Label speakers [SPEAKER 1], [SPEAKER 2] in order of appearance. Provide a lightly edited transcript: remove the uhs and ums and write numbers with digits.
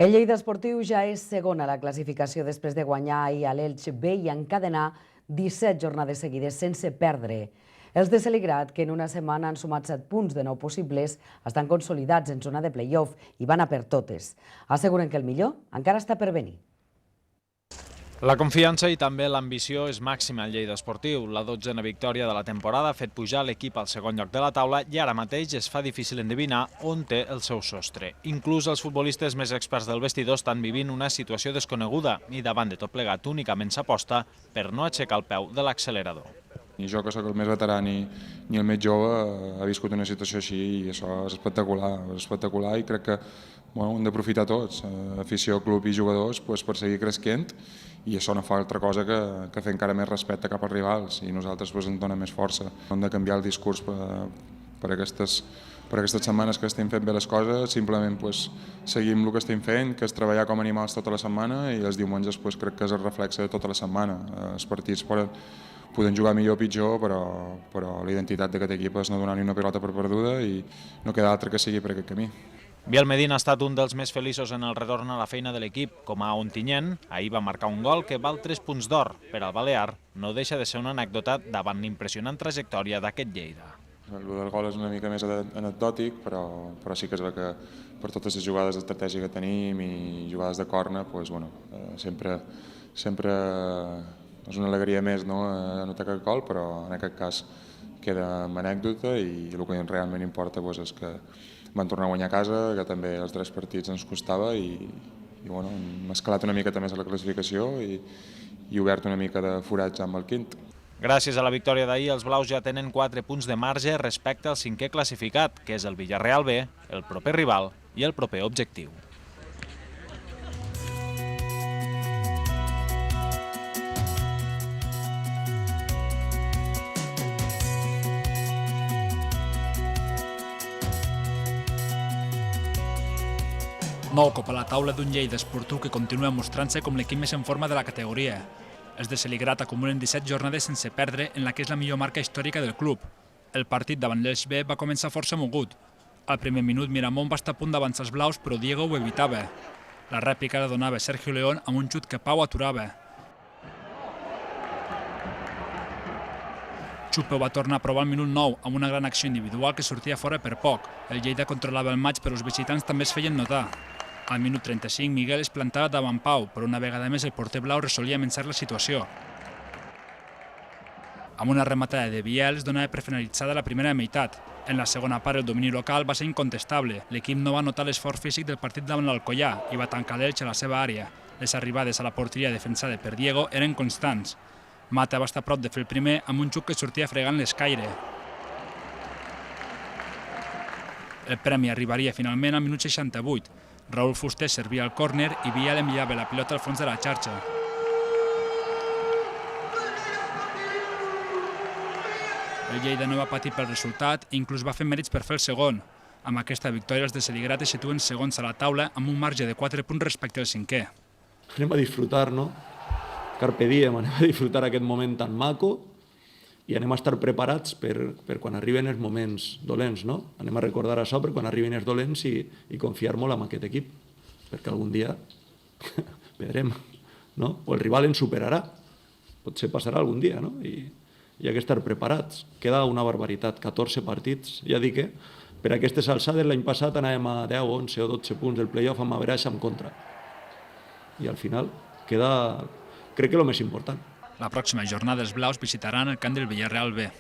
[SPEAKER 1] El Lleida Esportiu ja és segon a la classificació després de guanyar ahir a l'Elx B i encadenar 17 jornades seguides sense perdre. Els de Celigrat, que en una setmana han sumat 7 punts de 9 possibles, estan consolidats en zona de play-off i van a per totes. Asseguren que el millor encara està per venir.
[SPEAKER 2] La confiança i també l'ambició és màxima al Lleida Esportiu. La 12a victòria de la temporada ha fet pujar l'equip al segon lloc de la taula i ara mateix es fa difícil endevinar on té el seu sostre. Inclús els futbolistes més experts del vestidor estan vivint una situació desconeguda i davant de tot plegat únicament s'aposta per no aixecar el peu de l'accelerador.
[SPEAKER 3] Ni jo, que sóc el més veterà, ni el més jove, ha viscut una situació així i això és espectacular i crec que hem d'aprofitar tots, afició, club i jugadors, per seguir creixent i això no fa altra cosa que fer encara més respecte cap als rivals i nosaltres ens dona més força. Hem de canviar el discurs per aquestes setmanes que estem fent bé les coses, simplement seguim el que estem fent, que és treballar com a animals tota la setmana i els diumenges crec que és el reflexe de tota la setmana. Els partits poden jugar millor o pitjor, però la identitat d'aquest equip és no donar ni una pilota per perduda i no queda altre que seguir per aquest camí.
[SPEAKER 2] Biel Medina ha estat un dels més feliços en el retorn a la feina de l'equip. Com a Ontinyent, ahir va marcar un gol que val 3 punts d'or. Per al Balear no deixa de ser una anècdota davant l'impressionant trajectòria d'aquest Lleida.
[SPEAKER 3] El del gol és una mica més anecdòtic, però sí que és ver que per totes les jugades d'estratègia que tenim i jugades de corna, sempre és una alegria més anotar aquest gol, però en aquest cas queda amb anècdota i el que realment importa és que van tornar a guanyar a casa, que també els 3 partits ens costava i hem escalat una mica més a la classificació i obert una mica de forats amb el quint.
[SPEAKER 2] Gràcies a la victòria d'ahir, els blaus ja tenen 4 punts de marge respecte al 5è classificat, que és el Villarreal B, el proper rival i el proper objectiu.
[SPEAKER 4] Nou cop a la taula d'un Lleida Esportiu que continua mostrant-se com l'equip més en forma de la categoria. Els de Celigrat acumulen 17 jornades sense perdre en la que és la millor marca històrica del club. El partit davant l'Elx B va començar força mogut. Al primer minut Miramont va estar a punt d'avançar els blaus, però Diego ho evitava. La rèplica la donava Sergio León amb un xut que Pau aturava. Chupo va tornar a provar al minut 9 amb una gran acció individual que sortia fora per poc. El Lleida controlava el maig, però els visitants també es feien notar. Al minut 35, Miguel es plantava davant Pau, però una vegada més el porter blau resolia amençar la situació. Amb una rematada de Biel es donava per finalitzada la primera meitat. En la segona part el domini local va ser incontestable. L'equip no va notar l'esforç físic del partit davant l'Alcoyà i va tancar l'Elx a la seva àrea. Les arribades a la porteria defensada per Diego eren constants. Mata va estar a prop de fer el primer amb un xuc que sortia fregant l'escaire. El premi arribaria finalment al minut 68. Raúl Fuster servia el córner i Biel enviava la pilota al fons de la xarxa. El Lleida no va patir pel resultat i inclús va fer mèrits per fer el segon. Amb aquesta victòria els de Celigrat es situen segons a la taula amb un marge de 4 punts respecte al 5è.
[SPEAKER 5] Anem a disfrutar, no? Carpe diem, anem a disfrutar aquest moment tan maco i anem a estar preparats per quan arriben els moments dolents, no? Anem a recordar això per quan arriben els dolents i confiar molt en aquest equip, perquè algun dia veurem, no? O el rival ens superarà, potser passarà algun dia, no? I hi ha que estar preparats. Queda una barbaritat, 14 partits, ja dic que per aquestes alçades l'any passat anàvem a 10, 11 o 12 punts del play-off amb average en contra. I al final queda, crec que el més important.
[SPEAKER 4] La pròxima jornada els blaus visitaran el camp del Villarreal B.